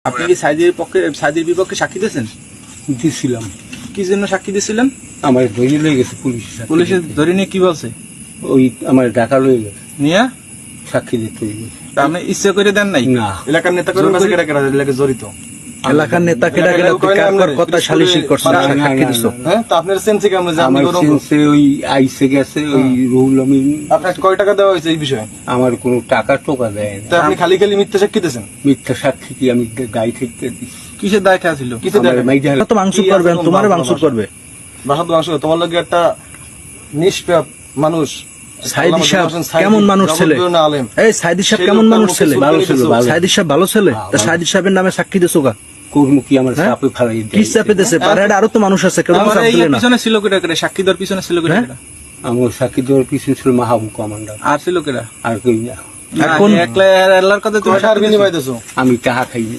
আপনি কি সাইদির বিপক্ষে সাক্ষী দিয়েছেন? দিছিলাম। কি জন্য সাক্ষী দিয়েছিলেন? আমার ধরে লয়ে গেছে পুলিশ। পুলিশে ধরে নিয়ে কি বলছে? ওই আমার ঢাকা লয়ে গেছে, নিয়ে সাক্ষী দিতে হইবে। তা আপনি ইচ্ছে করে দেন নাই? না, এলাকার নেতা করে কাছে কেডা কেডা এলাকা জড়িত? এলাকার নেতা কেডা কেডা কার কথা সালিশি করছে না, না, সাক্ষী না, দিছো? না। হ্যাঁ, তো আপনার সেন্সে কেমন যে আপনি আমার গরম? সেন্সে ওই আইসে গেছে ওই রুহুল আমিন। আপনার কয় টাকা দেওয়া হয়েছে এই বিষয়ে? আমার কোনো টাকা টোকা দেয় তা না। আপনি খালি খালি মিথ্যা সাক্ষী দিয়েছেন? মিথ্যা সাক্ষী কি আমি গাই থেকে দিচ্ছি? কিসের দায় খেয়া ছিল? কিসের দায়? তো মাংস করবে, তোমারে মাংস করবে। বাহাদুর মাংস তোমার লগে একটা নিষ্পাপ মানুষ। সাইদি সাহেব কেমন মানুষ ছেলে? এই সাইদি সাহেব কেমন মানুষ ছেলে? ভালো ছিল, ভালো। সাইদি সাহেব ভালো ছেলে। তা সাইদি সাহেবের নামে সাক্ষী দিছো কা? কর্ম কি আমার হ্যাঁ? চাপে ফেলাই কি চাপে দিছে? পাড়ায় আরো তো মানুষ আছে, কেউ তো চাপ দিলে না। পিছনে ছিল কেডা কেডা? সাক্ষী দেওয়ার পিছনে ছিল কেডা কেডা? আমার সাক্ষী দেওয়ার পিছনে ছিল মাহবুব কমান্ডার, আর ছিল কেডা? আর কই না। এখন একলা আল্লাহর কথা তুমি সার বিনিময় দিছো? আমি টাকা খাইনি।